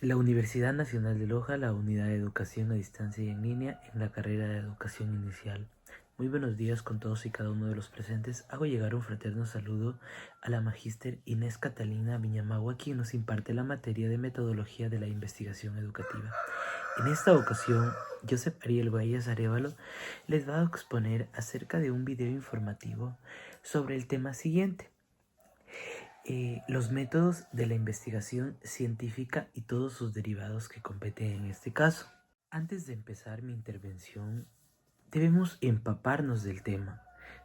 La Universidad Nacional de Loja, la Unidad de Educación a Distancia y en Línea en la carrera de Educación Inicial. Muy buenos días con todos y cada uno de los presentes. Hago llegar un fraterno saludo a la magíster Inés Catalina Viñamagua, quien nos imparte la materia de metodología de la investigación educativa. En esta ocasión, Joseph Ariel Valles Arévalo les va a exponer acerca de un video informativo sobre el tema siguiente. Los métodos de la investigación científica y todos sus derivados que competen en este caso. Antes de empezar mi intervención, debemos empaparnos del tema.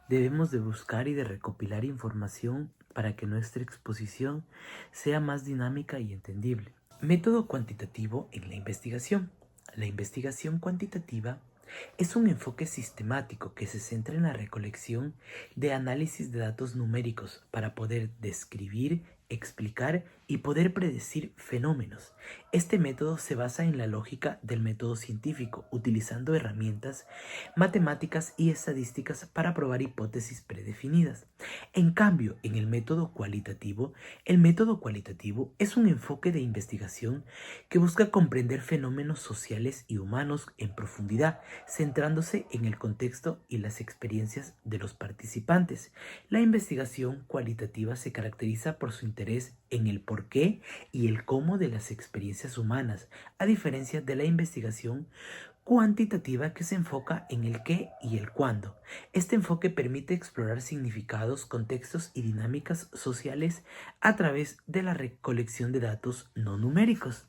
Debemos de buscar y de recopilar información para que nuestra exposición sea más dinámica y entendible. Método cuantitativo en la investigación. La investigación cuantitativa es un enfoque sistemático que se centra en la recolección de análisis de datos numéricos para poder describir, explicar y poder predecir fenómenos. Este método se basa en la lógica del método científico, utilizando herramientas matemáticas y estadísticas para probar hipótesis predefinidas. En cambio, en el método cualitativo es un enfoque de investigación que busca comprender fenómenos sociales y humanos en profundidad, centrándose en el contexto y las experiencias de los participantes. La investigación cualitativa se caracteriza por su interés en el porqué y el cómo de las experiencias humanas, a diferencia de la investigación cuantitativa que se enfoca en el qué y el cuándo. Este enfoque permite explorar significados, contextos y dinámicas sociales a través de la recolección de datos no numéricos.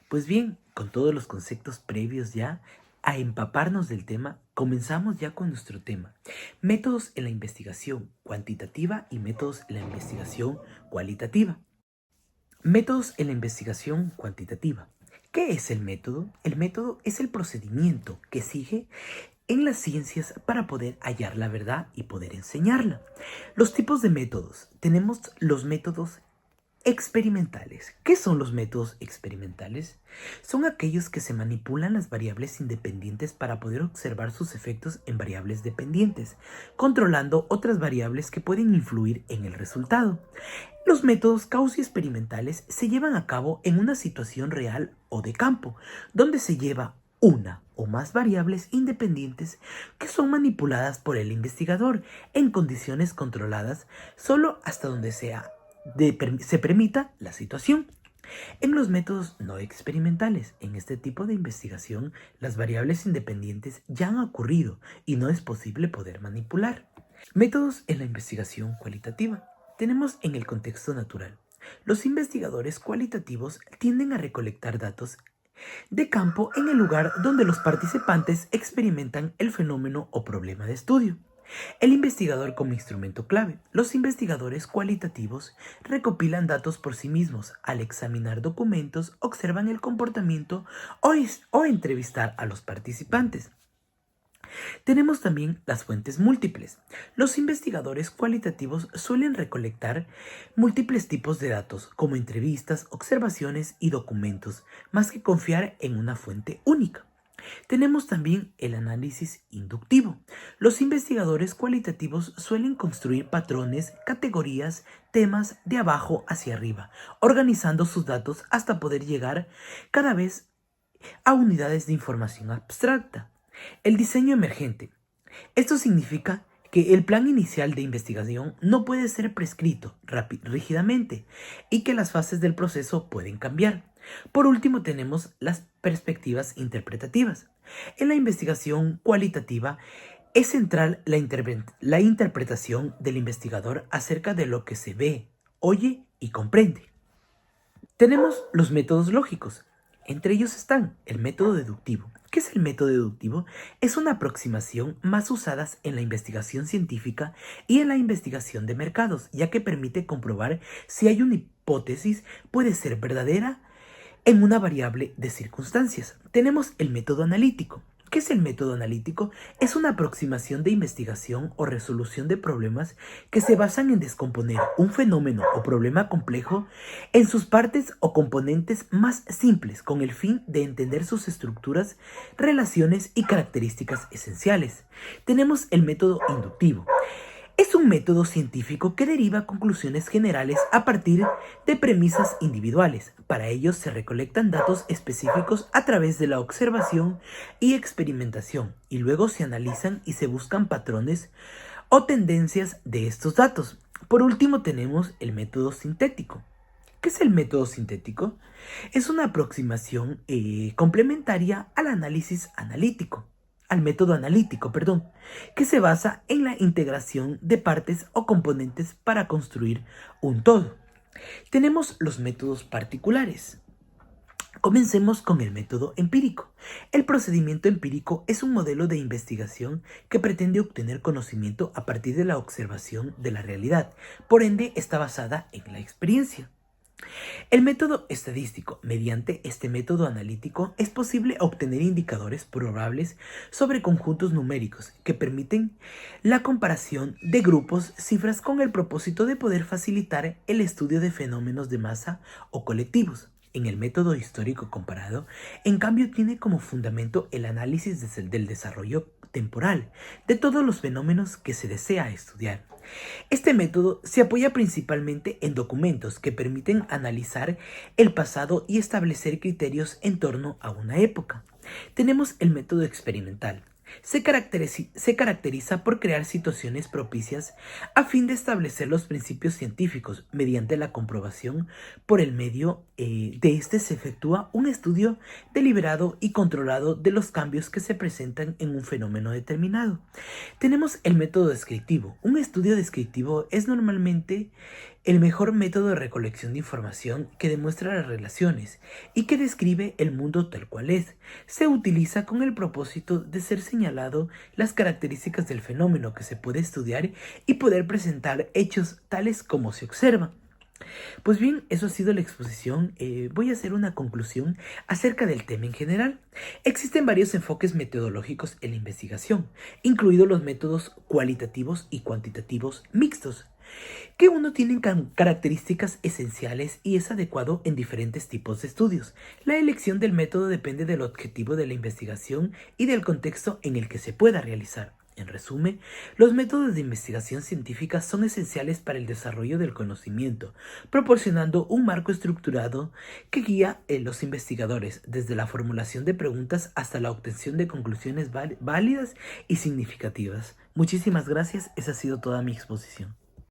Pues bien, con todos los conceptos previos ya a empaparnos del tema, comenzamos ya con nuestro tema. Métodos en la investigación cuantitativa y métodos en la investigación cualitativa. Métodos en la investigación cuantitativa. ¿Qué es el método? El método es el procedimiento que sigue en las ciencias para poder hallar la verdad y poder enseñarla. Los tipos de métodos. Tenemos los métodos experimentales. ¿Qué son los métodos experimentales? Son aquellos que se manipulan las variables independientes para poder observar sus efectos en variables dependientes, controlando otras variables que pueden influir en el resultado. Los métodos causi-experimentales se llevan a cabo en una situación real o de campo, donde se lleva una o más variables independientes que son manipuladas por el investigador en condiciones controladas solo hasta donde se permita la situación. En los métodos no experimentales, en este tipo de investigación, las variables independientes ya han ocurrido y no es posible poder manipular. Métodos en la investigación cualitativa. Tenemos en el contexto natural. Los investigadores cualitativos tienden a recolectar datos de campo en el lugar donde los participantes experimentan el fenómeno o problema de estudio. El investigador como instrumento clave. Los investigadores cualitativos recopilan datos por sí mismos. Al examinar documentos, observan el comportamiento o entrevistar a los participantes. Tenemos también las fuentes múltiples. Los investigadores cualitativos suelen recolectar múltiples tipos de datos, como entrevistas, observaciones y documentos, más que confiar en una fuente única. Tenemos también el análisis inductivo. Los investigadores cualitativos suelen construir patrones, categorías, temas de abajo hacia arriba, organizando sus datos hasta poder llegar cada vez a unidades de información abstracta. El diseño emergente. Esto significa que el plan inicial de investigación no puede ser prescrito rígidamente y que las fases del proceso pueden cambiar. Por último, tenemos las perspectivas interpretativas. En la investigación cualitativa es central la interpretación del investigador acerca de lo que se ve, oye y comprende. Tenemos los métodos lógicos. Entre ellos están el método deductivo. ¿Qué es el método deductivo? Es una aproximación más usada en la investigación científica y en la investigación de mercados, ya que permite comprobar si hay una hipótesis puede ser verdadera en una variable de circunstancias. Tenemos el método analítico. ¿Qué es el método analítico? Es una aproximación de investigación o resolución de problemas que se basan en descomponer un fenómeno o problema complejo en sus partes o componentes más simples con el fin de entender sus estructuras, relaciones y características esenciales. Tenemos el método inductivo. Es un método científico que deriva conclusiones generales a partir de premisas individuales. Para ello se recolectan datos específicos a través de la observación y experimentación, y luego se analizan y se buscan patrones o tendencias de estos datos. Por último tenemos el método sintético. ¿Qué es el método sintético? Es una aproximación complementaria al método analítico, perdón, que se basa en la integración de partes o componentes para construir un todo. Tenemos los métodos particulares. Comencemos con el método empírico. El procedimiento empírico es un modelo de investigación que pretende obtener conocimiento a partir de la observación de la realidad. Por ende, está basada en la experiencia. El método estadístico. Mediante este método analítico es posible obtener indicadores probables sobre conjuntos numéricos que permiten la comparación de grupos, cifras con el propósito de poder facilitar el estudio de fenómenos de masa o colectivos. En el método histórico comparado, en cambio, tiene como fundamento el análisis del desarrollo temporal de todos los fenómenos que se desea estudiar. Este método se apoya principalmente en documentos que permiten analizar el pasado y establecer criterios en torno a una época. Tenemos el método experimental. Se caracteriza por crear situaciones propicias a fin de establecer los principios científicos. Mediante la comprobación por el medio de este se efectúa un estudio deliberado y controlado de los cambios que se presentan en un fenómeno determinado. Tenemos el método descriptivo. Un estudio descriptivo es normalmente el mejor método de recolección de información que demuestra las relaciones y que describe el mundo tal cual es. Se utiliza con el propósito de ser señalado las características del fenómeno que se puede estudiar y poder presentar hechos tales como se observa. Pues bien, eso ha sido la exposición. Voy a hacer una conclusión acerca del tema en general. Existen varios enfoques metodológicos en la investigación, incluidos los métodos cualitativos y cuantitativos mixtos, que uno tiene características esenciales y es adecuado en diferentes tipos de estudios. La elección del método depende del objetivo de la investigación y del contexto en el que se pueda realizar. En resumen, los métodos de investigación científica son esenciales para el desarrollo del conocimiento, proporcionando un marco estructurado que guía a los investigadores desde la formulación de preguntas hasta la obtención de conclusiones válidas y significativas. Muchísimas gracias, esa ha sido toda mi exposición.